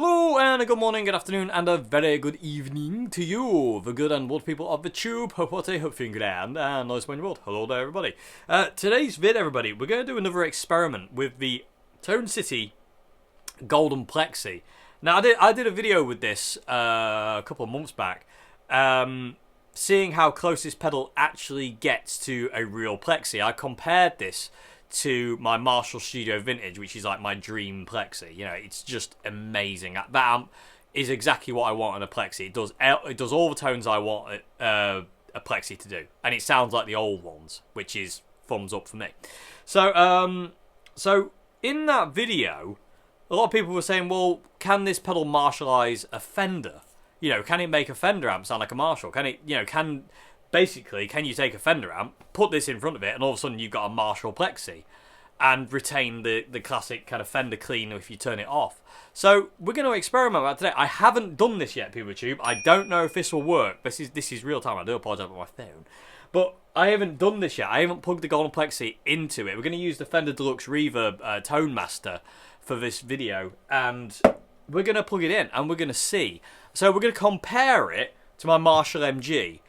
Hello and a good morning, good afternoon and a very good evening to you, the good and bold people of the tube. Hope what I hope you're grand and nice when you're bold. Hello there everybody. Today's vid everybody, we're going to do another experiment with the Tone City Golden Plexi. Now I did a video with this a couple of months back, seeing how close this pedal actually gets to a real Plexi. I compared this to my Marshall Studio Vintage, which is like my dream Plexi. You know, it's just amazing. That amp is exactly what I want in a Plexi. It does all the tones I want a Plexi to do, and it sounds like the old ones, which is thumbs up for me. So in that video, a lot of people were saying, well, can this pedal Marshallize a Fender? You know, can it make a Fender amp sound like a Marshall? Can it, you know, basically, can you take a Fender amp, put this in front of it, and all of a sudden you've got a Marshall Plexi, and retain the classic kind of Fender clean if you turn it off? So we're going to experiment with that today. I haven't done this yet, PeopleTube. I don't know if this will work. This is real time. I do apologise about my phone, but I haven't done this yet. I haven't plugged the Golden Plexi into it. We're going to use the Fender Deluxe Reverb Tone Master for this video, and we're going to plug it in, and we're going to see. So we're going to compare it to my Marshall MG.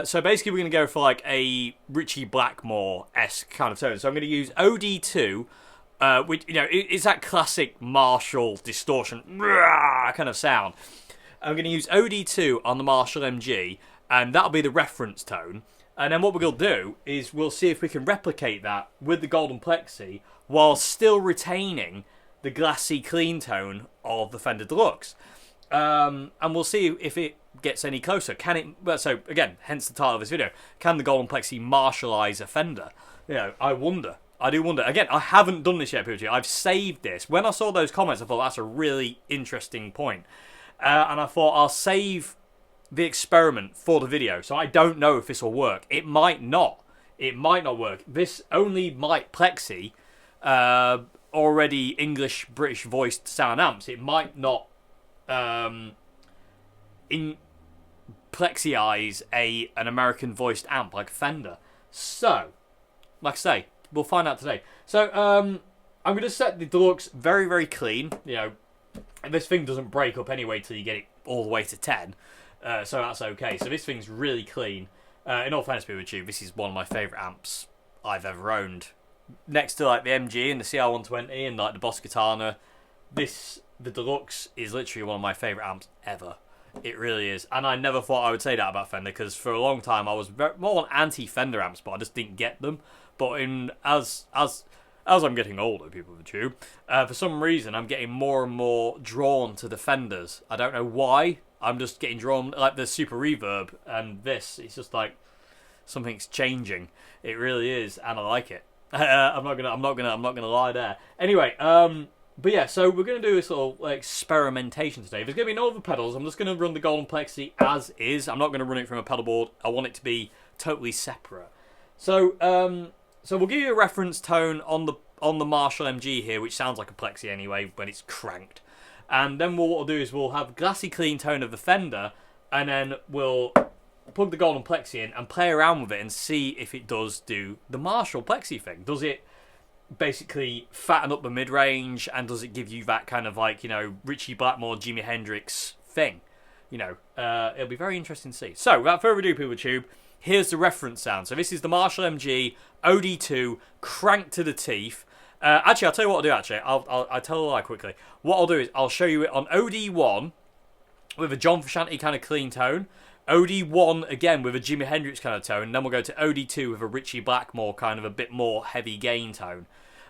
So basically we're going to go for like a Ritchie Blackmore-esque kind of tone. So I'm going to use OD2, which, you know, it's that classic Marshall distortion kind of sound. I'm going to use OD2 on the Marshall MG, and that'll be the reference tone. And then what we're going to do is we'll see if we can replicate that with the Golden Plexi while still retaining the glassy clean tone of the Fender Deluxe. And we'll see if it gets any closer. Can it? Well, so again, hence the title of this video. Can the Golden Plexi Marshallize a Fender? You know, I wonder. I do wonder. Again, I haven't done this yet, PeopleTube. I've saved this. When I saw those comments, I thought that's a really interesting point. And I thought I'll save the experiment for the video. So I don't know if this will work. It might not. It might not work. This only might Plexi, already English, British voiced sound amps. It might not in Plexi-ize an American voiced amp like Fender. So, like I say, we'll find out today. So, I'm going to set the Deluxe very, very clean. You know, this thing doesn't break up anyway till you get it all the way to 10. So that's okay. So this thing's really clean. In all fairness, PeopleTube, this is one of my favourite amps I've ever owned. Next to like the MG and the CR120 and like the Boss Katana, the Deluxe is literally one of my favourite amps ever. It really is. And I never thought I would say that about Fender, because for a long time I was more on anti-Fender amps, but I just didn't get them. But as I'm getting older, PeopleTube, for some reason I'm getting more and more drawn to the Fenders. I don't know why. I'm just getting drawn, like the Super Reverb and this. It's just like something's changing. It really is, and I like it. I'm not gonna lie there. Anyway, but yeah, so we're going to do a sort of like experimentation today. There's going to be no other pedals. I'm just going to run the Golden Plexi as is. I'm not going to run it from a pedal board. I want it to be totally separate. So we'll give you a reference tone on the Marshall MG here, which sounds like a Plexi anyway when it's cranked. And then what we'll do is we'll have glassy clean tone of the Fender, and then we'll plug the Golden Plexi in and play around with it and see if it does do the Marshall Plexi thing. Does it basically fatten up the mid-range, and does it give you that kind of like, you know, Ritchie Blackmore, Jimi Hendrix thing? You know, it'll be very interesting to see. So without further ado, PeopleTube, here's the reference sound. So this is the Marshall MG OD2 cranked to the teeth. Actually, I'll tell you what I'll do. Actually, I'll tell a lie quickly. What I'll do is I'll show you it on OD1 with a John Frusciante kind of clean tone, OD1 again with a Jimi Hendrix kind of tone, then we'll go to OD2 with a Ritchie Blackmore kind of a bit more heavy gain tone,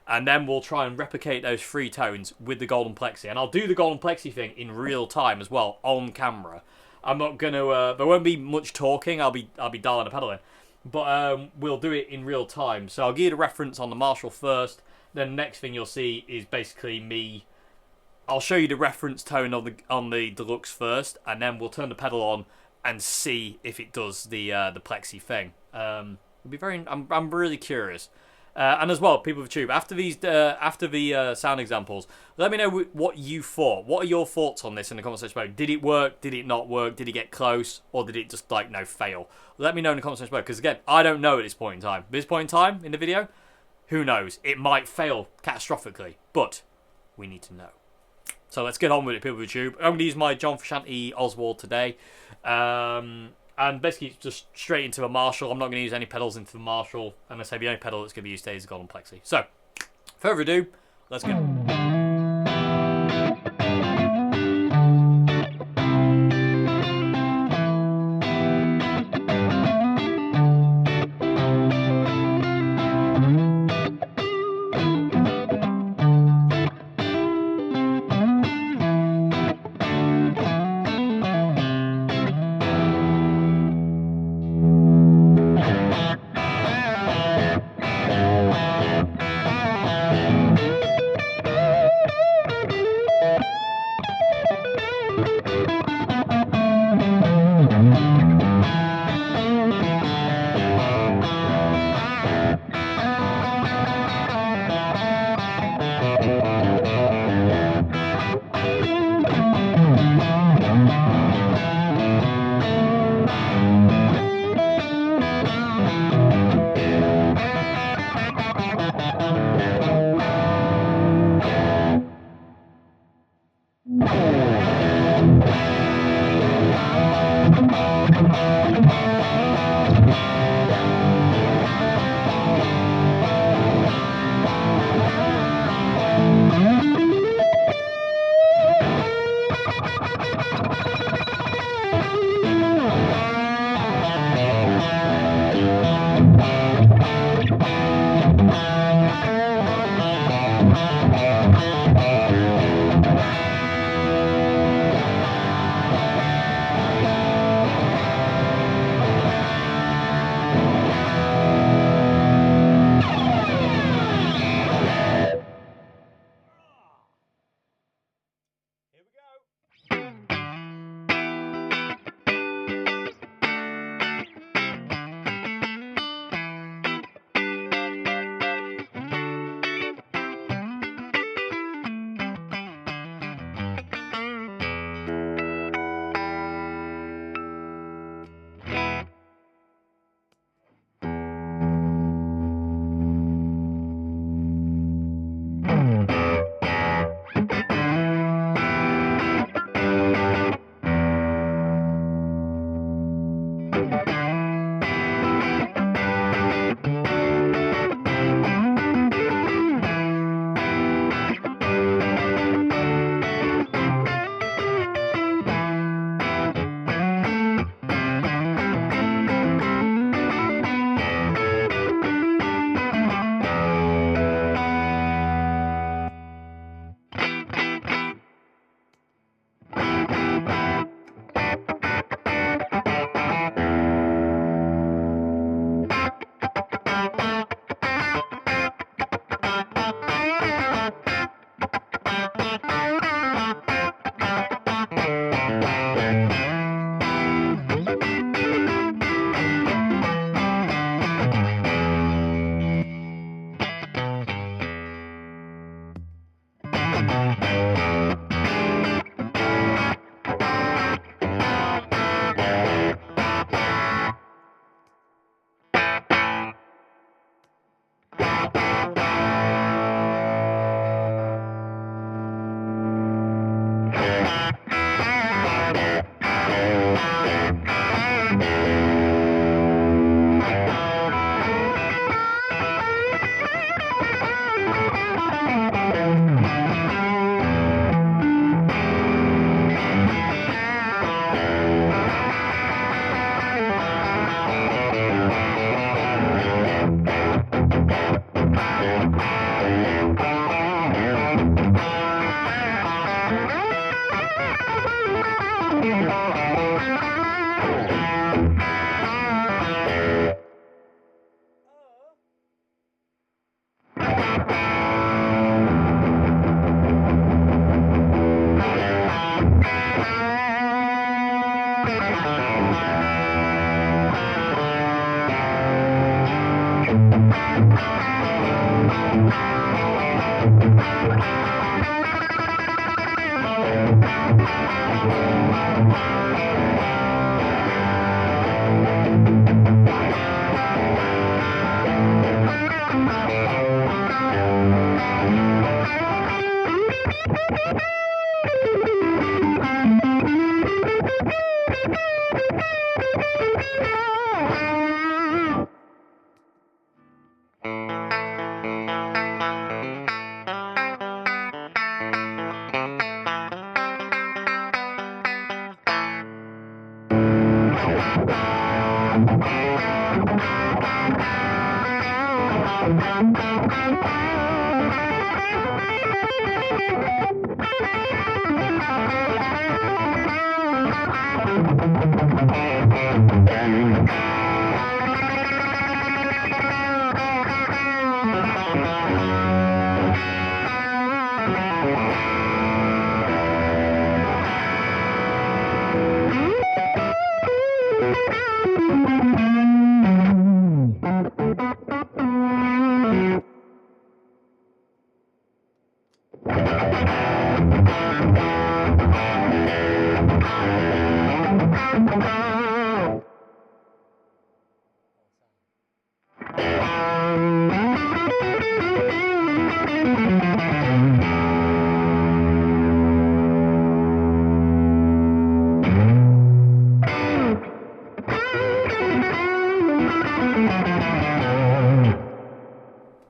and then we'll try and replicate those three tones with the Golden Plexi. And I'll do the Golden Plexi thing in real time as well on camera. I'm not gonna there won't be much talking. I'll be dialing the pedal in, but we'll do it in real time. So I'll give you the reference on the Marshall first, then the next thing you'll see is basically me. I'll show you the reference tone on the Deluxe first, and then we'll turn the pedal on and see if it does the Plexi thing. It'll be very. I'm really curious. And as well, PeopleTube, after the sound examples, let me know what you thought. What are your thoughts on this in the comment section below? Did it work? Did it not work? Did it get close? Or did it just like fail? Let me know in the comment section below, because again, I don't know at this point in time. At this point in time in the video, who knows? It might fail catastrophically, but we need to know. So let's get on with it, people of YouTube. I'm going to use my John Frusciante Oswald today. And basically just straight into a Marshall. I'm not going to use any pedals into the Marshall. And I say the only pedal that's going to be used today is the Golden Plexi. So, further ado, let's go.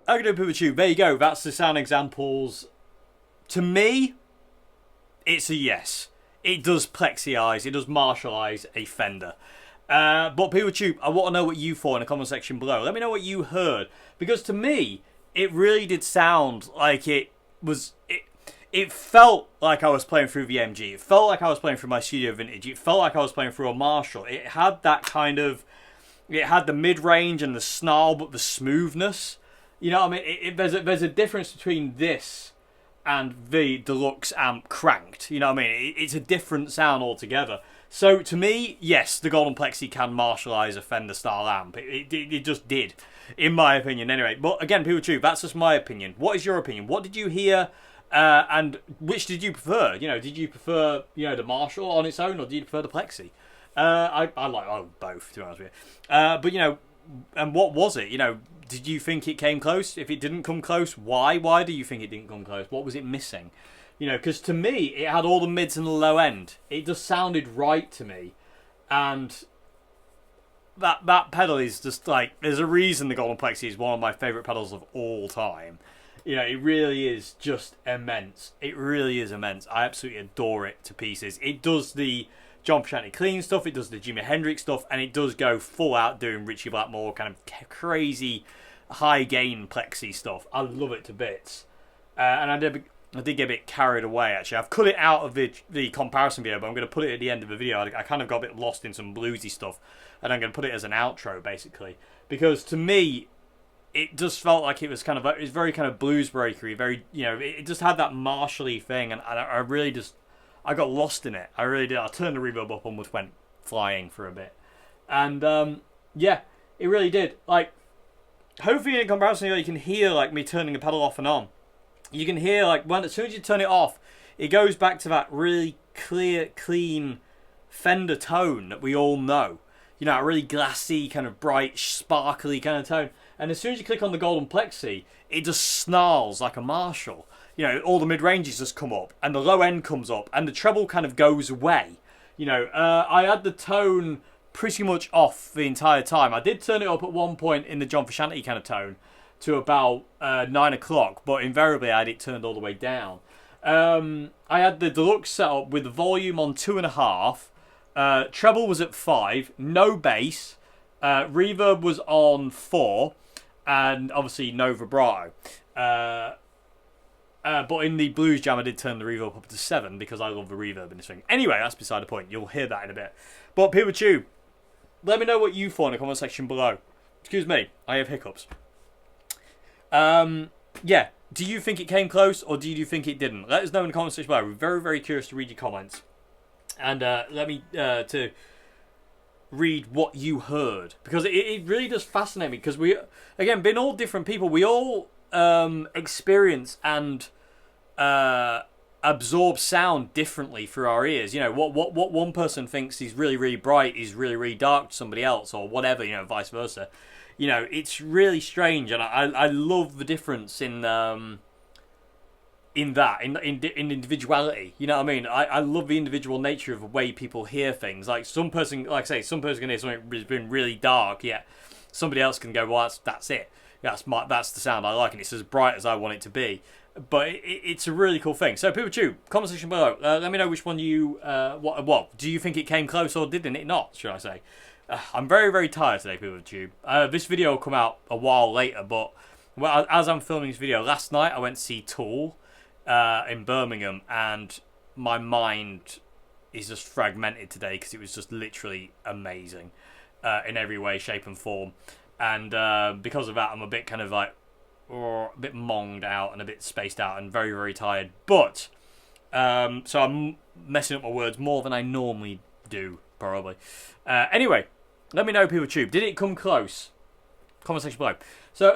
Okay, PeopleTube, there you go. That's the sound examples. To me, it's a yes. It does Plexi-ize, it does Marshall-ize a Fender. But PeopleTube, I want to know what you thought in the comment section below. Let me know what you heard. Because to me, it really did sound like it was... It felt like I was playing through the MG. It felt like I was playing through my Studio Vintage. It felt like I was playing through a Marshall. It had that kind of... It had the mid-range and the snarl, but the smoothness. You know what I mean? There's a difference between this and the deluxe amp cranked. You know what I mean? It's a different sound altogether. So to me, yes, the Golden Plexi can Marshall-ize a Fender style amp. It just did, in my opinion anyway. But again, PeopleTube, that's just my opinion. What is your opinion? What did you hear? And which did you prefer? You know, did you prefer, you know, the Marshall on its own, or did you prefer the Plexi? I like both, to be honest with you. But you know, and what was it? You know, did you think it came close? If it didn't come close, why? Why do you think it didn't come close? What was it missing? You know, because to me, it had all the mids and the low end. It just sounded right to me. And that pedal is just like, there's a reason the Golden Plexi is one of my favourite pedals of all time. You know, it really is just immense. It really is immense. I absolutely adore it to pieces. It does the John Frusciante clean stuff, it does the Jimi Hendrix stuff, and it does go full out doing Ritchie Blackmore kind of crazy high gain Plexi stuff. I love it to bits. And I did get a bit carried away, actually. I've cut it out of the comparison video, but I'm going to put it at the end of the video. I kind of got a bit lost in some bluesy stuff, and I'm going to put it as an outro, basically. Because to me, it just felt like it was kind of, it was very kind of blues breakery, very, you know, it just had that Marshall-y thing, and I really just, I got lost in it. I really did. I turned the reverb up, almost went flying for a bit. And, yeah, it really did. Like, hopefully in comparison, you can hear, like, me turning the pedal off and on. You can hear, like, as soon as you turn it off, it goes back to that really clear, clean Fender tone that we all know. You know, a really glassy, kind of bright, sparkly kind of tone. And as soon as you click on the Golden Plexi, it just snarls like a Marshall. You know, all the mid-ranges just come up, and the low end comes up, and the treble kind of goes away. You know, I had the tone pretty much off the entire time. I did turn it up at one point in the John Frusciante kind of tone to about 9 o'clock, but invariably I had it turned all the way down. I had the deluxe setup with the volume on 2.5, treble was at 5, no bass, reverb was on 4, and obviously no vibrato. But in the Blues Jam, I did turn the reverb up to 7 because I love the reverb in this thing. Anyway, that's beside the point. You'll hear that in a bit. But PeopleTube, let me know what you thought in the comment section below. Excuse me, I have hiccups. Yeah, do you think it came close, or do you think it didn't? Let us know in the comment section below. We're very, very curious to read your comments. And let me to read what you heard, because it really does fascinate me, because we, again, being all different people, we all experience and absorb sound differently through our ears. You know, what one person thinks is really, really bright is really, really dark to somebody else, or whatever, you know, vice versa. You know, it's really strange, and I love the difference in individuality. You know what I mean? I love the individual nature of the way people hear things. Like some person, like I say, some person can hear something that's been really dark, yet somebody else can go, well, that's it. That's the sound I like, and it's as bright as I want it to be. But it's a really cool thing. So PeopleTube, comment section below. Let me know which one you, what do you think it came close, or didn't it not, should I say? I'm very, very tired today, people of YouTube. This video will come out a while later, but well, as I'm filming this video, last night I went to see Tool in Birmingham, and my mind is just fragmented today because it was just literally amazing in every way, shape, and form. And because of that, I'm a bit kind of like, a bit monged out and a bit spaced out and very, very tired. But so I'm messing up my words more than I normally do, probably. Anyway, let me know, people tube. Did it come close? Comment section below. So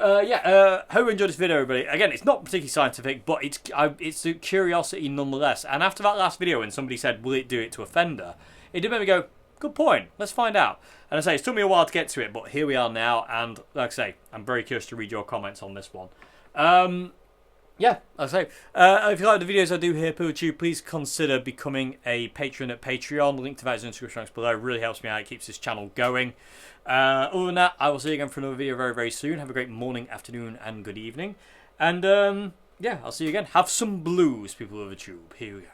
hope you enjoyed this video, everybody. Again, it's not particularly scientific, but it's a curiosity nonetheless. And after that last video, when somebody said, "Will it do it to a Fender?" It did make me go, "Good point. Let's find out." And I say it's took me a while to get to it, but here we are now. And like I say, I'm very curious to read your comments on this one. Yeah, like I say, if you like the videos I do here, PooTube, please consider becoming a patron at Patreon. The link to that is in the description box below. It really helps me out. It keeps this channel going. Other than that, I will see you again for another video very, very soon. Have a great morning, afternoon, and good evening. And yeah, I'll see you again. Have some blues, people of the tube. Here we go.